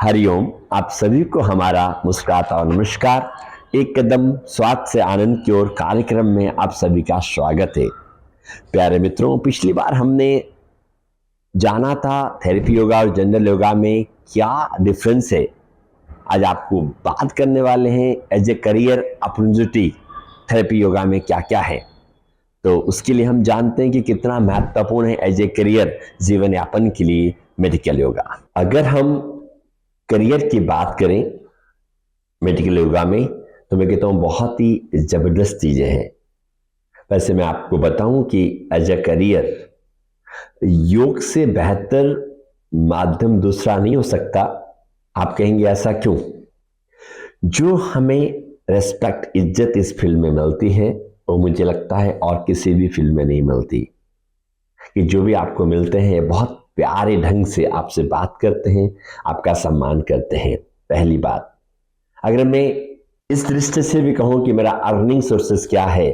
हरिओम। आप सभी को हमारा मुस्कुराता और नमस्कार। एक कदम स्वास्थ्य से आनंद की ओर कार्यक्रम में आप सभी का स्वागत है। प्यारे मित्रों, पिछली बार हमने जाना था थेरेपी योगा और जनरल योगा में क्या डिफरेंस है। आज आपको बात करने वाले हैं as a career opportunity therapy yoga में क्या क्या है। तो उसके लिए हम जानते हैं कि कितना महत्वपूर्ण है एज ए करियर जीवन यापन के लिए मेडिकल योगा। अगर हम करियर की बात करें मेडिकल योगा में, तो मैं कहता हूँ बहुत ही जबरदस्त चीजें हैं। वैसे मैं आपको बताऊं कि एज ए करियर योग से बेहतर माध्यम दूसरा नहीं हो सकता। आप कहेंगे ऐसा क्यों? जो हमें रेस्पेक्ट, इज्जत इस फील्ड में मिलती है वो मुझे लगता है और किसी भी फील्ड में नहीं मिलती। कि जो भी आपको मिलते हैं बहुत प्यारे ढंग से आपसे बात करते हैं, आपका सम्मान करते हैं। पहली बात, अगर मैं इस दृष्टि से भी कहूं कि मेरा अर्निंग सोर्सेस क्या है,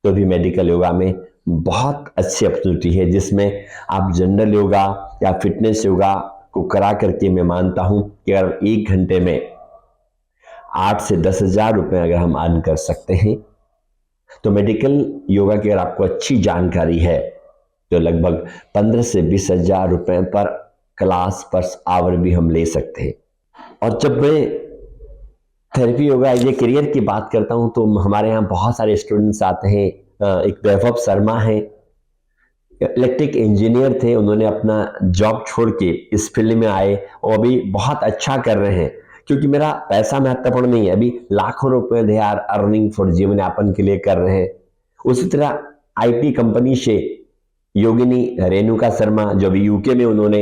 तो भी मेडिकल योगा में बहुत अच्छी अपॉर्चुनिटी है, जिसमें आप जनरल योगा या फिटनेस योगा को करा करके मैं मानता हूं कि अगर 1 घंटे में 8 से 10 हज़ार रुपए अगर हम अर्न कर सकते हैं, तो मेडिकल योगा की अगर आपको अच्छी जानकारी है तो लगभग 15 से 20 हज़ार रुपए पर क्लास पर आवर भी हम ले सकते हैं। और जब मैं थेरेपी योगा ये करियर की बात करता हूं तो हमारे यहाँ बहुत सारे स्टूडेंट्स आते हैं। एक वैभव शर्मा है, इलेक्ट्रिक इंजीनियर थे, उन्होंने अपना जॉब छोड़ के इस फील्ड में आए और अभी बहुत अच्छा कर रहे हैं। क्योंकि मेरा पैसा महत्वपूर्ण नहीं है, अभी लाखों रुपए दे आर अर्निंग फॉर जीवन यापन के लिए कर रहे हैं। उसी तरह आईटी कंपनी से योगिनी रेणुका शर्मा, जो अभी यूके में उन्होंने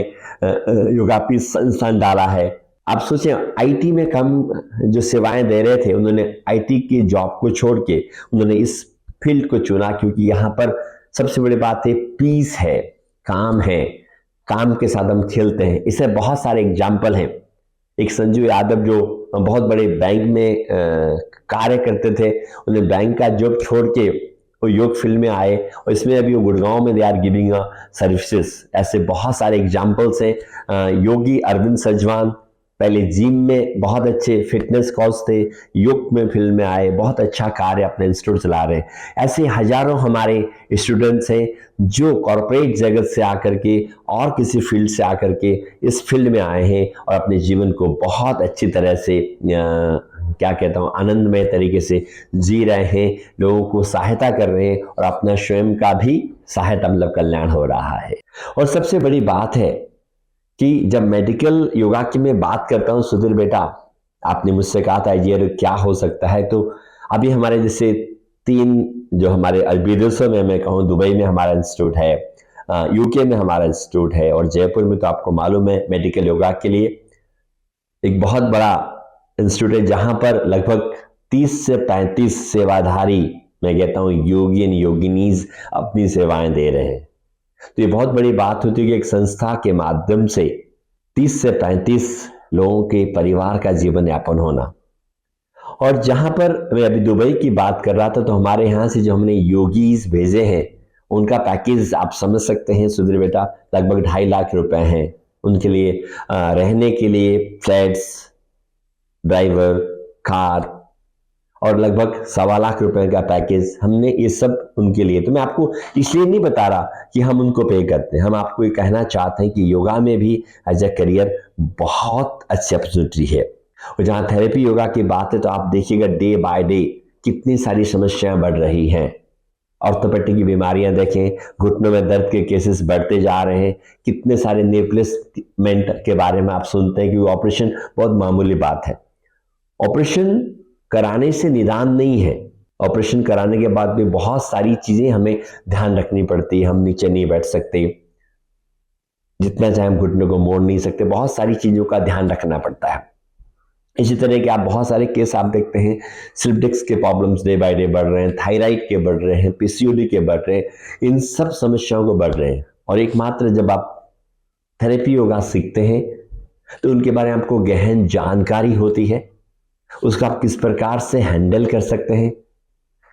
योगापीठ संस्थान डाला है। आप सोचें, आईटी में कम जो सेवाएं दे रहे थे, उन्होंने आईटी की जॉब को छोड़ के उन्होंने इस फील्ड को चुना, क्योंकि यहाँ पर सबसे बड़ी बात है पीस है, काम है, काम के साथ हम खेलते हैं। इससे बहुत सारे एग्जाम्पल हैं। एक संजू यादव जो बहुत बड़े बैंक में कार्य करते थे, उन्हें बैंक का जॉब छोड़ के वो योग फील्ड में आए और इसमें अभी वो गुड़गांव में दे आर गिविंग सर्विसेज। ऐसे बहुत सारे एग्जाम्पल्स हैं। योगी अरविंद सजवान पहले जिम में बहुत अच्छे फिटनेस कोच थे, योग में फील्ड में आए, बहुत अच्छा कार्य अपने इंस्टीट्यूट चला रहे हैं। ऐसे हजारों हमारे स्टूडेंट्स हैं जो कॉर्पोरेट जगत से आकर के और किसी फील्ड से आकर के इस फील्ड में आए हैं और अपने जीवन को बहुत अच्छी तरह से क्या कहता हूँ, आनंदमय तरीके से जी रहे हैं, लोगों को सहायता कर रहे हैं और अपना स्वयं का भी सहायता मतलब कल्याण हो रहा है। और सबसे बड़ी बात है कि जब मेडिकल योगा की मैं बात करता हूँ, सुधीर बेटा, आपने मुझसे कहा था ये क्या हो सकता है, तो अभी हमारे जैसे 3 जो हमारे विदेशों में, मैं कहूँ दुबई में हमारा इंस्टीट्यूट है, यूके में हमारा इंस्टीट्यूट है और जयपुर में तो आपको मालूम है मेडिकल योगा के लिए एक बहुत बड़ा इंस्टीट्यूट है, जहां पर लगभग 30 से 35 सेवाधारी, मैं कहता हूँ योगी एंड योगिनीज अपनी सेवाएं दे रहे हैं। तो ये बहुत बड़ी बात होती है कि एक संस्था के माध्यम से 30 से 35 लोगों के परिवार का जीवन यापन होना। और जहां पर मैं अभी दुबई की बात कर रहा था, तो हमारे यहाँ से जो हमने योगीज भेजे हैं, उनका पैकेज आप समझ सकते हैं सुधीर बेटा, लगभग 2.5 लाख रुपए हैं उनके लिए। रहने के लिए फ्लैट्स, ड्राइवर, कार और लगभग 1.25 लाख रुपए का पैकेज हमने ये सब उनके लिए। तो मैं आपको इसलिए नहीं बता रहा कि हम उनको पे करते हैं, हम आपको ये कहना चाहते हैं कि योगा में भी एज ए करियर बहुत अच्छी अपॉर्चुनिटी है। और जहाँ थेरेपी योगा की बात है, तो आप देखिएगा डे बाय डे कितनी सारी समस्याएं बढ़ रही हैं। ऑर्थोपेडिक की बीमारियां देखें, घुटनों में दर्द के केसेस बढ़ते जा रहे हैं। कितने सारे नी रिप्लेसमेंट के बारे में आप सुनते हैं कि ऑपरेशन बहुत मामूली बात है। ऑपरेशन कराने से निदान नहीं है, ऑपरेशन कराने के बाद भी बहुत सारी चीजें हमें ध्यान रखनी पड़ती है। हम नीचे नहीं बैठ सकते, जितना चाहे हम घुटने को मोड़ नहीं सकते, बहुत सारी चीजों का ध्यान रखना पड़ता है। इसी तरह के आप बहुत सारे केस आप देखते हैं, स्लिप डिस्क के प्रॉब्लम्स डे बाय डे बढ़ रहे हैं, थायराइड के बढ़ रहे हैं, पीसीओडी के बढ़ रहे हैं, इन सब समस्याओं को बढ़ रहे हैं। और एकमात्र जब आप थेरेपी योगा सीखते हैं तो उनके बारे में आपको गहन जानकारी होती है, उसका आप किस प्रकार से हैंडल कर सकते हैं,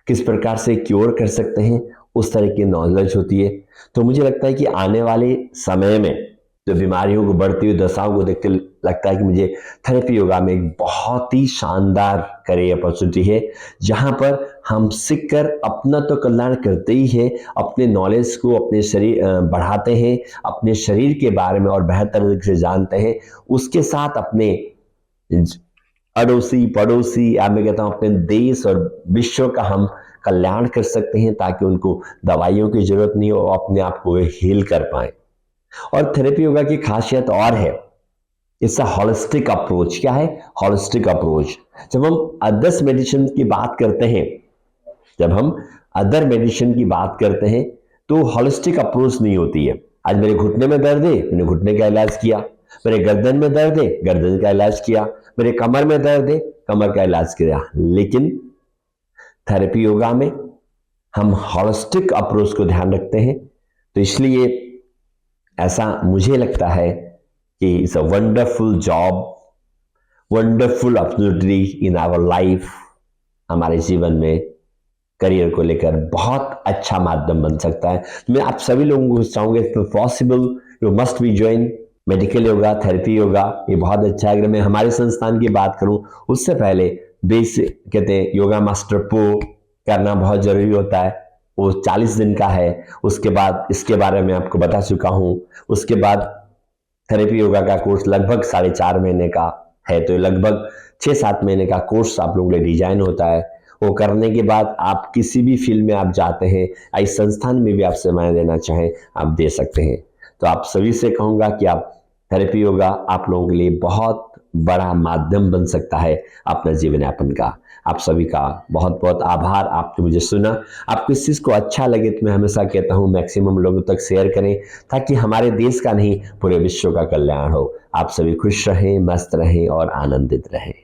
किस प्रकार से क्योर कर सकते हैं, उस तरह की नॉलेज होती है। तो मुझे लगता है कि आने वाले समय में जो बीमारियों को, बढ़ती हुई दशाओं को देखते लगता है कि मुझे थेरेपी योगा में एक बहुत ही शानदार करियर अपॉर्चुनिटी है, जहां पर हम सीखकर अपना तो कल्याण करते ही है, अपने नॉलेज को, अपने शरीर बढ़ाते हैं, अपने शरीर के बारे में और बेहतर तरीके से जानते हैं, उसके साथ अपने अड़ोसी पड़ोसी, या मैं कहता हूं अपने देश और विश्व का हम कल्याण कर सकते हैं, ताकि उनको दवाइयों की जरूरत नहीं हो, अपने आप को हील कर पाए। और थेरेपी योगा की खासियत और है, इसका हॉलिस्टिक अप्रोच। क्या है हॉलिस्टिक अप्रोच? जब हम अदर्स मेडिसिन की बात करते हैं, जब हम अदर मेडिसिन की बात करते हैं, तो हॉलिस्टिक अप्रोच नहीं होती है। आज मेरे घुटने में दर्द है, मैंने घुटने का इलाज किया। मेरे गर्दन में दर्द है, गर्दन का इलाज किया। मेरे कमर में दर्द है, कमर का इलाज किया। लेकिन थेरेपी योगा में हम हॉलिस्टिक अप्रोच को ध्यान रखते हैं, तो इसलिए ऐसा मुझे लगता है कि it's a wonderful job, wonderful opportunity in our life. हमारे जीवन में करियर को लेकर बहुत अच्छा माध्यम बन सकता है। मैं आप सभी लोगों को चाहूंगा, if possible you must be join medical yoga, therapy yoga. ये बहुत अच्छा है। अगर मैं हमारे संस्थान की बात करूं, उससे पहले बेसिक कहते हैं योगा मास्टर प्रो करना बहुत जरूरी होता है। वो 40 दिन का है। उसके बाद इसके बारे में आपको बता चुका हूं। उसके बाद थेरेपी योगा का कोर्स लगभग 4.5 महीने का है, तो लगभग 6-7 महीने का कोर्स आप लोगों के लिए डिजाइन होता है। वो करने के बाद आप किसी भी फील्ड में आप जाते हैं, इस संस्थान में भी आप सेवाएं देना चाहें, आप दे सकते हैं। तो आप सभी से कहूंगा कि आप थेरेपी योगा आप लोगों के लिए बहुत बड़ा माध्यम बन सकता है अपना जीवन यापन का। आप सभी का बहुत बहुत आभार, आपने मुझे सुना। आपको इस चीज़ को अच्छा लगे तो मैं हमेशा कहता हूँ मैक्सिमम लोगों तक शेयर करें, ताकि हमारे देश का नहीं पूरे विश्व का कल्याण हो। आप सभी खुश रहें, मस्त रहें और आनंदित रहें।